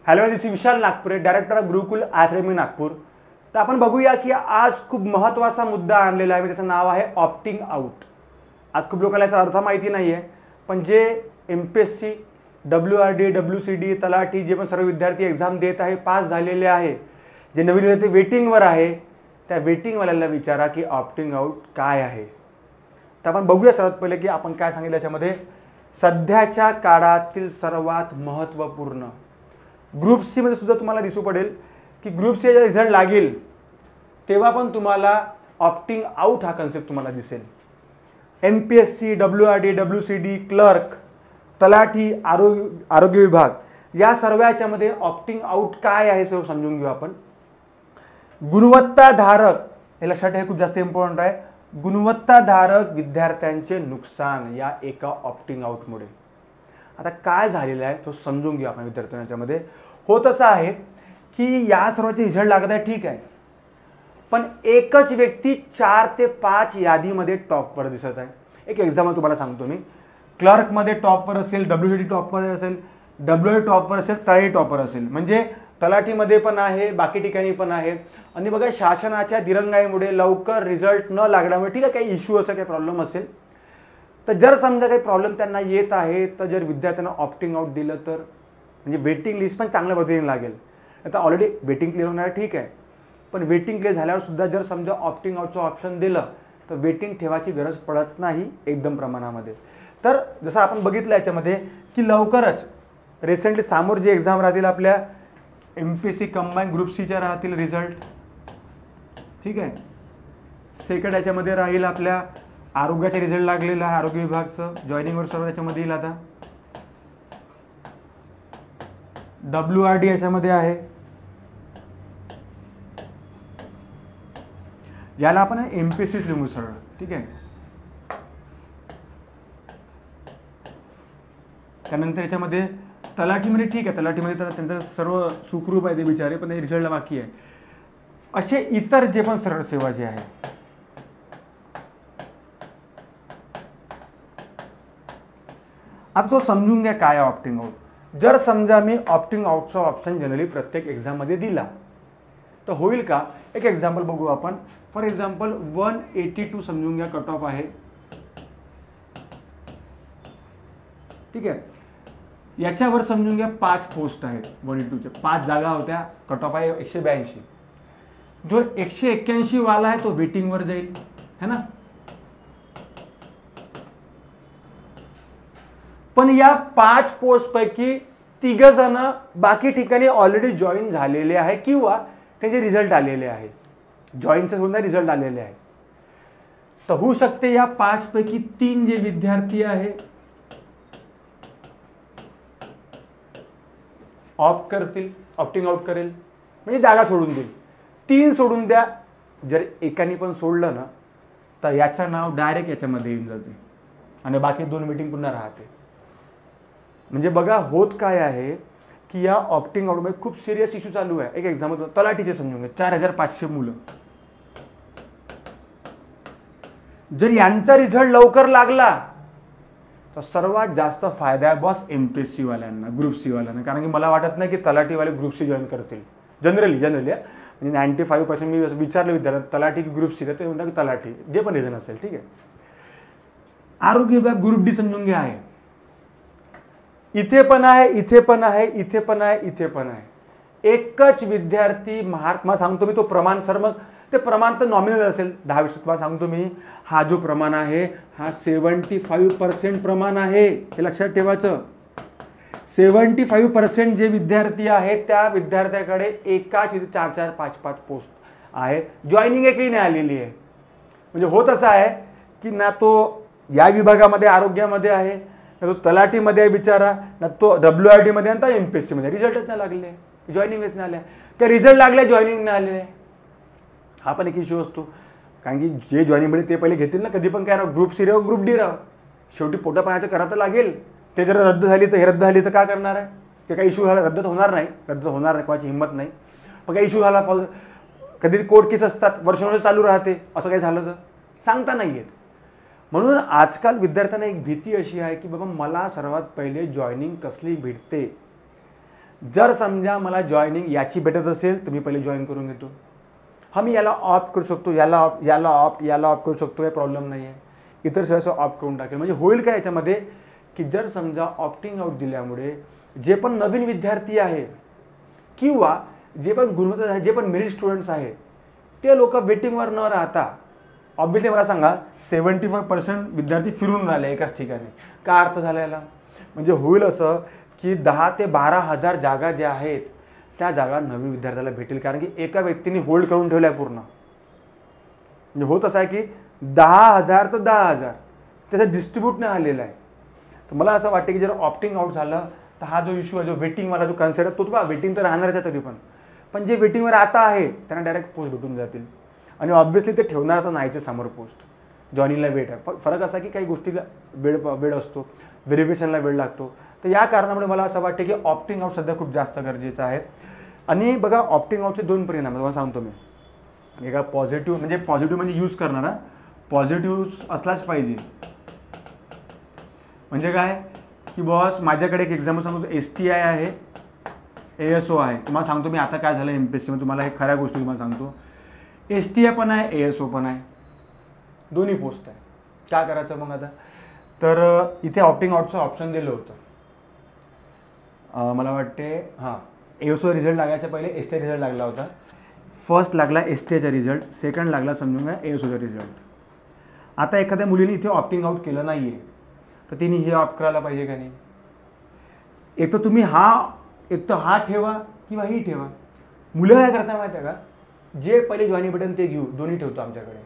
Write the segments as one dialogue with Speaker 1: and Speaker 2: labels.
Speaker 1: Hello, this Vishal Nagpure, director of Gurukul Ashrami Nagpur. तर आपण बघूया की आज खूप महत्त्वाचा मुद्दा आणलेला आहे. त्याचं नाव आहे ऑप्टिंग आउट. आज खूप लोकांना याचा अर्थ माहिती नाही आहे, पण जे MPSC, WRD, WCD, तलाठी जे पण सर्व विद्यार्थी एक्झाम देत आहे, पास झालेले आहे, जे नवीन विद्यार्थी वेटिंगवर आहे, त्या वेटिंगवाल्याला विचारा की ऑप्टिंग आउट काय आहे. तर आपण बघूया सर्वात पहिले की आपण काय सांगितलं याच्यामध्ये. सध्याच्या काळातील सर्वात महत्त्वपूर्ण ग्रुप सी मध्ये सुद्धा तुम्हाला दिसू पडेल की ग्रुप सी रिझल्ट लागेल तेव्हा पण तुम्हाला ऑप्टिंग आउट हा कन्सेप्ट तुम्हाला दिसेल. MPSC, WRD, WCD, क्लर्क, तलाठी, आरोग्य विभाग या सर्वांच्यामध्ये ऑप्टिंग आउट काय आहे हे समजून घेऊ आपण. गुणवत्ताधारक, हे लक्षात ठेवा, खूप जास्त इम्पॉर्टंट आहे. गुणवत्ताधारक विद्यार्थ्यांचे नुकसान या एका ऑप्टिंग आउटमुळे. आता काय झालेलं आहे तो समजून घेऊ आपण. विद्यार्थ्यांच्यामध्ये होत असं आहे की या सर्वांचे रिझल्ट लागत आहे, ठीक आहे, पण एकच व्यक्ती 4 ते 5 यादीमध्ये टॉपवर दिसत आहे. एक एक्झाम्पल तुम्हाला सांगतो मी. क्लर्कमध्ये टॉपवर असेल, WCD टॉपवर असेल, WRD टॉपवर असेल, तलाठी टॉपवर असेल, म्हणजे तलाठीमध्ये पण आहे, बाकी ठिकाणी पण आहे. आणि बघा, शासनाच्या दिरंगाईमुळे लवकर रिझल्ट न लागल्यामुळे, ठीक आहे, काही इश्यू असेल, काही प्रॉब्लेम असेल, तर जर समजा काही प्रॉब्लेम त्यांना येत आहे तर जर विद्यार्थ्यांना ऑप्टिंग आउट दिलं तर म्हणजे वेटिंग लिस्ट पण चांगल्या पद्धतीने लागेल. आता ऑलरेडी वेटिंग क्लिअर होणार आहे, ठीक आहे, पण वेटिंग क्लिअर झाल्यावर सुद्धा जर समजा ऑप्टिंग आउटचं ऑप्शन दिलं तर वेटिंग ठेवायची गरज पडत नाही एकदम प्रमाणामध्ये. तर जसं आपण बघितलं याच्यामध्ये की लवकरच रिसेंटली समोर जे एक्झाम राहतील आपल्या MPSC कंबाईन ग्रुप सीच्या राहतील रिझल्ट, ठीक आहे. सेकंड याच्यामध्ये राहील आपल्या आरोग्याचे रिझल्ट लागलेला आहे, आरोग्य विभागचं जॉईनिंगवर सर्व त्याच्यामध्ये येईल. आता WRD याच्यामध्ये आहे, याला आपण MPSC लिहू सरळ, ठीक आहे. त्यानंतर याच्यामध्ये तलाठीमध्ये, ठीक आहे, तलाठीमध्ये तर त्यांचं सर्व सुखरूप आहे ते बिचारे, पण रिझल्ट बाकी आहे. असे इतर जे पण सरळ सेवा जे आहे, आता तो समजून घ्या काय आहे ऑप्टिंग आउट. जर समजा मी ऑप्टिंग आउटचा ऑप्शन जनरली प्रत्येक एक्झाममध्ये दिला तर होईल का. एक एक्झाम्पल बघू आपण. फॉर एक्झाम्पल 182 समजून घ्या कट ऑफ आहे, ठीक आहे. याच्यावर समजून घ्या 5 पोस्ट आहेत. 182च्या 5 जागा होत्या, कट ऑफ आहे 182. जो 181 वाला आहे तो वेटिंगवर जाईल, है ना. पण या 5 पोस्ट पैकी 3 जण बाकी ठिकाणी ऑलरेडी जॉईन झालेले आहे किंवा त्याचे रिझल्ट आलेले आहे, जॉईनचे सुद्धा रिझल्ट आलेले आहे. तर होऊ शकते या 5 पैकी 3 जे विद्यार्थी आहे ऑप्ट करतील, ऑप्टिंग आउट करेल, म्हणजे जागा सोडून देईल. 3 सोडून द्या. जर एकाने पण सोडलं ना तर याचं नाव डायरेक्ट याच्यामध्ये येऊन जाते आणि बाकी 2 मीटिंग पुन्हा राहते. म्हणजे बघा होत काय आहे की या ऑप्टिंग आउटमध्ये खूप सिरियस इश्यू चालू आहे. एक एक्झाम्पल तलाठीचे समजून घ्या, 4500 मुलं. जर यांचा रिझल्ट लवकर लागला तर सर्वात जास्त फायदा आहे बॉस MPSC वाल्यांना, ग्रुप सी वाल्यांना. कारण की मला वाटत नाही की तलाठीवाले ग्रुप सी जॉईन करतील जनरली म्हणजे 95% मी विचारलं विद्यार्थी तलाठी की ग्रुप सी, ते म्हणतात की तलाठी, जे पण रिझन असेल, ठीक आहे. आरोग्य विभाग ग्रुप D समजून घ्या आहे, इथे पण आहे, इथे पण आहे, इथे पण आहे, इथे पण आहे. एकच विद्यार्थी महात्मा सांगतो मी तो प्रमाण. सर मग ते प्रमाण तर नॉमिनल असेल, 10-20 तुम्हाला सांगतो मी. हा जो प्रमाण आहे हा 75% प्रमाण आहे, हे लक्षात ठेवायचं. 75% जे विद्यार्थी आहेत त्या विद्यार्थ्याकडे एकाच 4-4, 5-5 पोस्ट आहे, जॉईनिंग एकही नाही आलेली आहे. म्हणजे होत असं आहे की ना तो या विभागामध्ये आरोग्यामध्ये आहे, ना तो तलाठीमध्ये आहे बिचारा, ना तो WRD मध्ये आणि ना MPSC मध्ये. रिझल्टच नाही लागले, जॉईनिंगच नाही आल्या, त्या रिझल्ट लागले जॉईनिंग नाही आलेले. हा पण एक इश्यू असतो. कारण की जे जॉईनिंग मध्ये ते पहिले घेतील ना, कधी पण काय राव, ग्रुप सी राहो ग्रुप D राहो, शेवटी पोटा पाण्याचं करा तर लागेल. ते जर रद्द झाली तर हे रद्द झाली तर काय करणार आहे, की काही इश्यू झाला, रद्द होणार नाही, कोणाची हिंमत नाही. पण काही इश्यू झाला, कधी कोर्ट केस असतात, वर्षानुवर्ष चालू राहते, असं काही झालं तर सांगता नाही येत. म्हणून आजकाल विद्यार्थ्यांना एक भीती अशी आहे की बाबा मला सर्वात पहिले जॉईनिंग कसली भेटते. जर समजा मला जॉईनिंग याची भेटत असेल तर मी पहिले जॉईन करून घेतो. मी याला ऑप्ट करू शकतो, याला ऑप्ट करू शकतो, काही प्रॉब्लेम नाही आहे. इतर सर्व ऑप्ट करून टाकेल. म्हणजे होईल काय याच्यामध्ये की जर समजा ऑप्टिंग आउट दिल्यामुळे जे पण नवीन विद्यार्थी आहे किंवा जे पण गुणवत्ता जे पण मेरिट स्टुडंट्स आहेत ते लोक वेटिंगवर न राहता, ऑब्व्हियसली मला सांगा 75% विद्यार्थी फिरून राहिले एकाच ठिकाणी. काय अर्थ झाला याला? म्हणजे होईल असं की 10 ते 12,000 जागा ज्या आहेत त्या जागा नवीन विद्यार्थ्याला भेटेल, कारण की एका व्यक्तीने होल्ड करून ठेवला आहे पूर्ण. म्हणजे होत असं आहे की 10,000 तर 10,000 त्याचा डिस्ट्रीब्यूट नाही आलेला आहे. तर मला असं वाटतं की जर ऑप्टिंग आउट झालं तर हा जो इश्यू आहे, जो वेटिंगवाला जो कन्सेप्ट आहे, तो तुम्हाला वेटिंग तर राहणारच आहे तरी पण जे वेटिंगवर आता आहे त्यांना डायरेक्ट पोस्ट भेटून जातील. आणि ऑब्व्हियसली ते ठेवणार तर नाहीचे समोर पोस्ट. जॉईनिंगला वेट आहे. फरक असा की काही गोष्टीला वेळ असतो, व्हेरिफिकेशनला वेळ लागतो. तर या कारणामुळे मला असं वाटतं की ऑप्टिंग आउट सध्या खूप जास्त गरजेचं आहे. आणि बघा, ऑप्टिंग आउटचे 2 परिणाम तुम्हाला सांगतो मी. एका पॉझिटिव्ह म्हणजे यूज करणारा पॉझिटिव्ह असलाच पाहिजे. म्हणजे काय की बॉस, माझ्याकडे एक एक्झाम्पल सांगतो. STI आहे, ASO आहे. तुम्हाला सांगतो मी आता काय झालं MPSCमध्ये, तुम्हाला हे खऱ्या गोष्टी तुम्हाला सांगतो. STI पण आहे, ASO पण आहे, दोन्ही पोस्ट आहे. काय करायचं मग आता? तर इथे ऑप्टिंग आउटचं ऑप्शन दिलं होतं. मला वाटते ASO रिझल्ट लागायच्या पहिले STI रिझल्ट लागला होता. फर्स्ट लागला STIचा रिझल्ट, सेकंड लागला समजून घ्या ASOचा रिझल्ट. आता एखाद्या मुलीने इथे ऑप्टिंग आउट केलं नाही आहे तर तिने हे ऑप्ट करायला पाहिजे का नाही? एक तर तुम्ही हा ठेवा किंवा ही ठेवा. मुलं काय करता माहिती आहे का? जे पहिले जॉईनिंग बटन ते घेऊ, दोन्ही ठेवतो आमच्याकडे.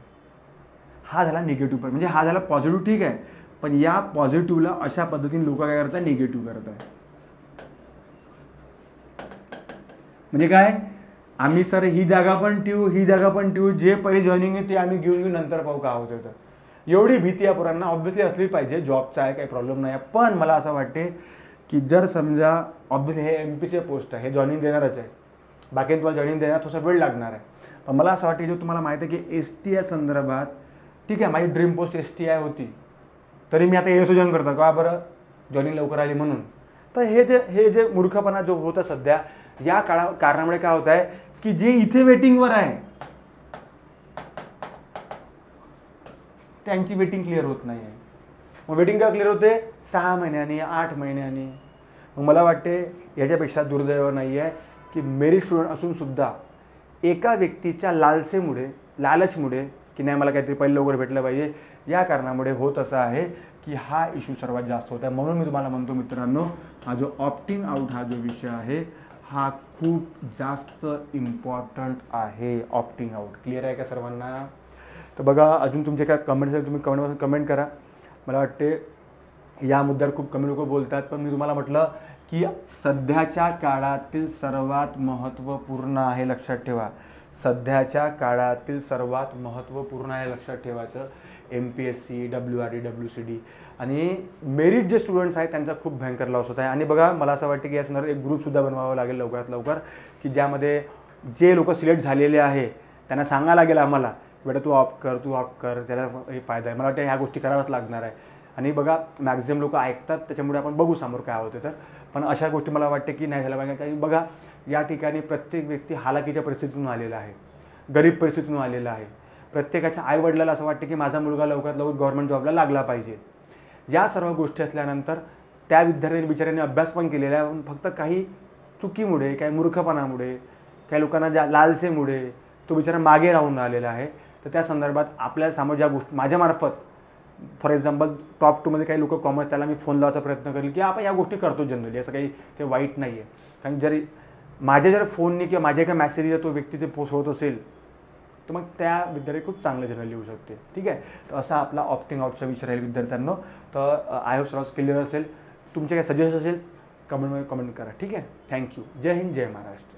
Speaker 1: हा झाला निगेटिव्ह पण, म्हणजे हा झाला पॉझिटिव्ह, ठीक आहे. पण या पॉझिटिव्हला अशा पद्धतीने लोक काय करतात, निगेटिव्ह करतात. म्हणजे काय, आम्ही सर ही जागा पण ठेवू, जे पहिले जॉईनिंग आहे ते आम्ही घेऊन नंतर पाहू का होतं. तर एवढी भीती या पोरांना ऑब्व्हियसली असली पाहिजे. जॉबचा आहे, काही प्रॉब्लेम नाही आहे. पण मला असं वाटते की जर समजा ऑब्व्हियसली हे MPC पोस्ट आहे, हे जॉईनिंग देणारच आहे. बाकी तुम्हाला जॉईनिंग देणार थोडासा वेळ लागणार आहे. पण मला असं वाटतं की जो तुम्हाला माहिती आहे की STI संदर्भात, ठीक आहे, माझी ड्रीम पोस्ट STI होती तरी मी आता ASO जॉईन करतो का बरं? जॉईनिंग लवकर आली म्हणून. तर हे जे मूर्खपणा जो होता सध्या या कारणामुळे काय होत आहे की जे इथे वेटिंगवर आहे त्यांची वेटिंग क्लिअर होत नाही आहे. मग वेटिंग का क्लिअर होते? 6 महिन्यांनी, 8 महिन्यांनी. मग मला वाटते याच्यापेक्षा दुर्दैव नाही आहे की मेरिट स्टुडंट असून सुद्धा एका व्यक्तीच्या लालचमुळे की नाही मला काहीतरी पहिलं लवकर भेटलं पाहिजे, या कारणामुळे होत असं आहे की हा इश्यू सर्वात जास्त होत आहे. म्हणून मी तुम्हाला म्हणतो मित्रांनो, हा जो ऑप्टिंग आउट हा जो विषय आहे हा खूप जास्त इम्पॉर्टंट आहे. ऑप्टिंग आउट क्लिअर आहे का सर्वांना? तर बघा, अजून तुमचे काय कमेंट्स आहेत तुम्ही कमेंटमध्ये कमेंट करा. मला वाटते या मुद्द्यावर खूप कमी लोक बोलतात, पण मी तुम्हाला म्हटलं की सध्याच्या काळातील सर्वात महत्त्वपूर्ण आहे, लक्षात ठेवा. सध्याच्या काळातील सर्वात महत्त्वपूर्ण आहे, लक्षात ठेवायचं. MPSC, WRD, WCD आणि मेरिट जे स्टुडंट्स आहेत त्यांचा खूप भयंकर लॉस होत आहे. आणि बघा, मला असं वाटतं की या संदर्भात एक ग्रुपसुद्धा बनवावं लागेल लवकरात लवकर, की ज्यामध्ये जे लोक सिलेक्ट झालेले आहे त्यांना सांगायला लागेल आम्हाला, बेटा तू ऑप्ट कर, त्याला हे फायदा आहे. मला वाटतं ह्या गोष्टी कराव्याच लागणार आहे. आणि बघा, मॅक्झिमम लोक ऐकतात, त्याच्यामुळे आपण बघू समोर काय होतं. तर पण अशा गोष्टी मला वाटते की नाही झाल्या पाहिजे. कारण बघा, या ठिकाणी प्रत्येक व्यक्ती हालाकीच्या परिस्थितीतून आलेला आहे, गरीब परिस्थितीतून आलेला आहे. प्रत्येकाच्या आईवडिलाला असं वाटतं की माझा मुलगा लवकरात लवकर गव्हर्नमेंट जॉबला लागला पाहिजे. या सर्व गोष्टी असल्यानंतर त्या विद्यार्थ्यांनी बिचाऱ्यांनी अभ्यास पण केलेला आहे, पण फक्त काही चुकीमुळे, काही मूर्खपणामुळे, काही लोकांना लालसेमुळे तो बिचारा मागे राहून राहिलेला आहे. तर त्या संदर्भात आपल्या समोर ज्या गोष्टी माझ्यामार्फत, फॉर एक्झाम्पल टॉप 2मध्ये काही लोक कॉमर्स, त्याला मी फोन लावायचा प्रयत्न करेल की आपण या गोष्टी करतो जनरली, असं काही ते वाईट नाही आहे. कारण जर फोनने किंवा माझ्या एका मॅसेजला तो व्यक्ती ते पोस्ट होत असेल तर मग त्या विद्यार्थी खूप चांगलं जनरली येऊ शकते. ठीक आहे. तर असा आपला ऑप्टिंग आउटचा विषय राहील विद्यार्थ्यांनो. तर आय होप सर्व क्लिअर असेल. तुमचे काही सजेशन असेल कमेंटमध्ये कमेंट करा. ठीक आहे. थँक्यू. जय हिंद, जय महाराष्ट्र.